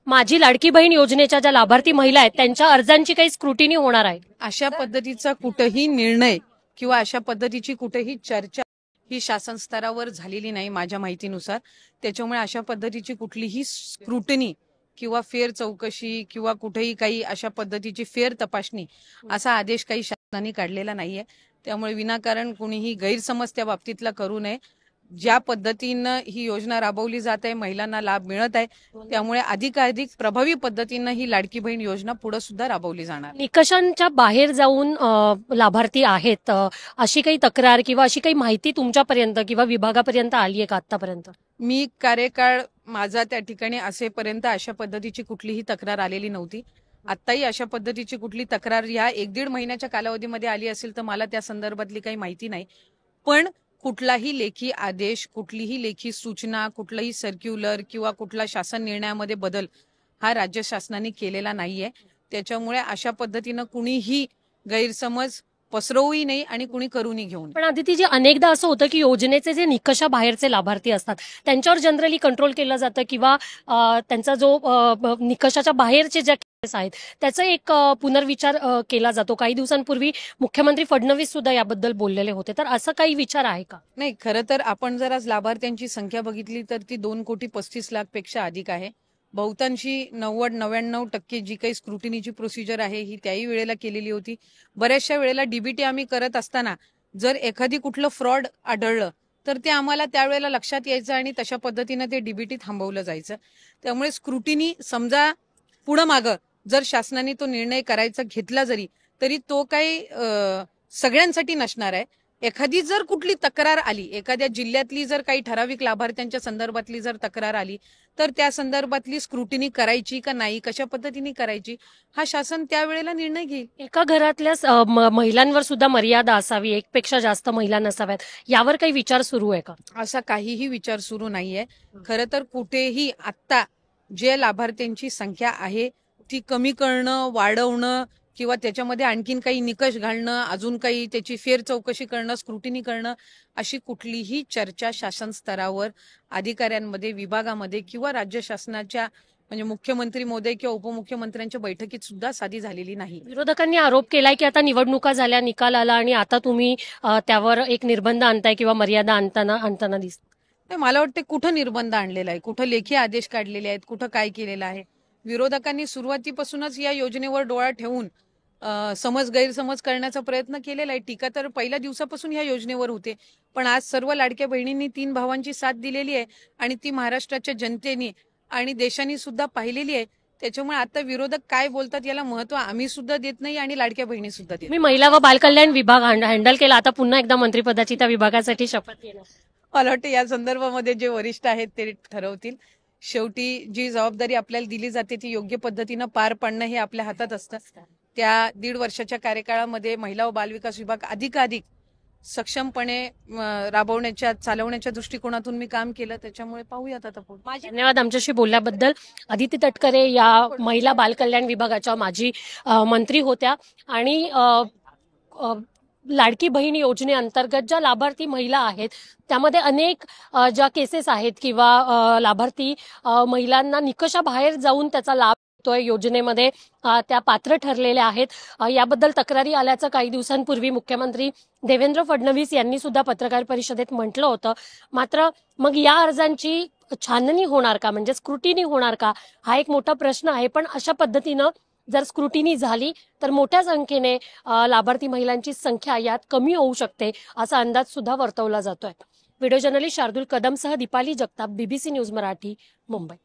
माझी लाडकी बहीण योजनेच्या ज्या लाभार्थी महिला आहेत त्यांच्या अर्जांची काही स्क्रुटिनी होणार आहे? अशा पद्धतीचा कुठेही निर्णय किंवा अशा पद्धतीची कुठेही चर्चा ही शासन स्तरावर झालेली नाही माझ्या माहितीनुसार. त्याच्यामुळे अशा पद्धतीची कुठलीही स्क्रुटनी किंवा फेर चौकशी किंवा कुठेही काही अशा पद्धतीची फेर तपासणी असा आदेश काही शासनाने काढलेला नाहीये. त्यामुळे विनाकारण कुणीही गैरसमज त्या बाबतीतला करू नये. ज्या पद्धतीनं ही योजना राबवली जात आहे, महिलांना लाभ मिळत आहे, त्यामुळे अधिकाधिक प्रभावी पद्धतीनं ही लाडकी बहीण योजना पुढे सुद्धा राबवली जाणार. निकषांच्या बाहेर जाऊन लाभार्थी आहेत अशी काही तक्रार किंवा अशी काही माहिती तुमच्यापर्यंत किंवा विभागापर्यंत आली आहे का आतापर्यंत? मी कार्यकाळ माझा त्या ठिकाणी असेपर्यंत अशा पद्धतीची कुठलीही तक्रार आलेली नव्हती. आत्ताही अशा पद्धतीची कुठली तक्रार या 1-1.5 महिन्याच्या कालावधीमध्ये आली असेल तर मला त्या संदर्भातली काही माहिती नाही. पण कुठलाही लेखी आदेश, कुठलीही लेखी सूचना, कुठलाही सर्क्युलर किंवा कुठला शासन निर्णयामध्ये बदल हा राज्य शासनाने केलेला नाहीये. त्याच्यामुळे अशा पद्धतीनं कुणीही गैरसमज पसरवूही नाही आणि कुणी करूनही घेऊन. पण आदिती जी अनेकदा असं होतं की योजनेचे जे निकषाबाहेरचे लाभार्थी असतात त्यांच्यावर जनरली कंट्रोल केलं जातं किंवा त्यांचा जो निकषाच्या बाहेरचे ज्या केसेस आहेत त्याचा एक पुनर्विचार केला जातो. काही दिवसांपूर्वी मुख्यमंत्री फडणवीस सुद्धा याबद्दल बोललेले होते, तर असं काही विचार आहे का? नाही, खरं तर आपण जर आज लाभार्थ्यांची संख्या बघितली तर ती 2,35,00,000 पेक्षा अधिक आहे. बहुतांशी 90-99% जी काही स्क्रुटिनीची प्रोसिजर आहे ही त्याही वेळेला केलेली होती. बऱ्याचशा वेळेला डीबीटी आम्ही करत असताना जर एखादी कुठलं फ्रॉड आढळलं तर ते आम्हाला त्यावेळेला लक्षात यायचं आणि तशा पद्धतीनं ते डीबीटी थांबवलं जायचं. त्यामुळे स्क्रुटिनी समजा पुढं मागं जर शासनाने तो निर्णय करायचा घेतला तरी तो काही सगळ्यांसाठी नसणार आहे. एखादी जर कुठली तक्रार आली, एखाद्या जिल्ह्यातली जर काही ठराविक लाभार्थ्यांच्या संदर्भातली जर तक्रार आली तर त्या संदर्भातली स्क्रुटिनी करायची का नाही, कशा पद्धतीने करायची हा शासन त्यावेळेला निर्णय घेईल. एका घरातल्या महिलांवर सुद्धा मर्यादा असावी, एकपेक्षा जास्त महिला नसाव्यात, यावर काही विचार सुरू आहे का? असा काहीही विचार सुरू नाहीये. खरं तर कुठेही आत्ता जे लाभार्थ्यांची संख्या आहे ती कमी करणं, वाढवणं किंवा त्याच्यामध्ये आणखीन काही निकष घालणं, अजून काही त्याची फेर चौकशी करणं, स्क्रुटिनी करणं अशी कुठलीही चर्चा शासन स्तरावर अधिकाऱ्यांमध्ये, विभागामध्ये किंवा राज्य शासनाच्या म्हणजे मुख्यमंत्री महोदय किंवा उपमुख्यमंत्र्यांच्या बैठकीत सुद्धा साधी झालेली नाही. विरोधकांनी आरोप केलाय की आता निवडणुका झाल्या, निकाल आला आणि आता तुम्ही त्यावर एक निर्बंध आणताय किंवा मर्यादा आणताना दिसत. मला वाटतं कुठं निर्बंध आणलेला आहे, कुठं लेखी आदेश काढलेले आहेत, कुठं काय केलेलं आहे. विरोधकांनी सुरुवातीपासूनच या योजनेवर डोळा ठेवून गैरसमज करण्याचा प्रयत्न केलेला आहे. टीका तर पहिल्या दिवसापासून या योजनेवर होते, पण आज सर्व लाडक्या बहिणींनी 3 भावांची साथ दिलेली आहे आणि ती महाराष्ट्राच्या जनतेने आणि देशाने सुद्धा पाहिलेली आहे. त्याच्यामुळे आता विरोधक काय बोलतात याला महत्व आम्ही सुद्धा देत नाही आणि लाडक्या बहिणी सुद्धा देत. मी महिला व बालकल्याण विभाग हँडल केला, आता पुन्हा एकदा मंत्रिपदाची त्या विभागासाठी शपथ घेणार. मला वाटतं या संदर्भामध्ये जे वरिष्ठ आहेत ते ठरवतील. शेवटी जी जबाबदारी आपल्याला दिली जाते ती योग्य पद्धतीनं पार पाडणं हे आपल्या हातात असतं. त्या 1.5 वर्षाच्या कार्यकाळामध्ये महिला व बालविकास विभाग अधिकाधिक सक्षमपणे चालवण्याच्या दृष्टिकोनातून मी काम केलं. त्याच्यामुळे पाहूयात आता पुढे. धन्यवाद आमच्याशी बोलल्याबद्दल. अदिती तटकरे या महिला बालकल्याण विभागाच्या माजी मंत्री होत्या आणि लाडकी बहीण योजनेअंतर्गत ज्या लाभार्थी महिला आहेत त्यामध्ये अनेक ज्या केसेस आहेत किंवा लाभार्थी महिलांना निकषाबाहेर जाऊन त्याचा लाभ घेतोय, योजनेमध्ये त्या पात्र ठरलेल्या आहेत, याबद्दल तक्रारी आल्याचं काही दिवसांपूर्वी मुख्यमंत्री देवेंद्र फडणवीस यांनी सुद्धा पत्रकार परिषदेत म्हटलं होतं. मात्र मग या अर्जांची छाननी होणार का, म्हणजे स्क्रुटिनी होणार का, हा एक मोठा प्रश्न आहे. पण अशा पद्धतीनं जर स्क्रुटिनी झाली तर मोठ्या संख्येने लाभार्थी महिलांची संख्या यात कमी होऊ शकते असा अंदाज सुद्धा वर्तवला जातोय. व्हिडिओ जर्नलिस्ट शार्दुल कदमसह दीपाली जगताप, BBC न्यूज मराठी, मुंबई.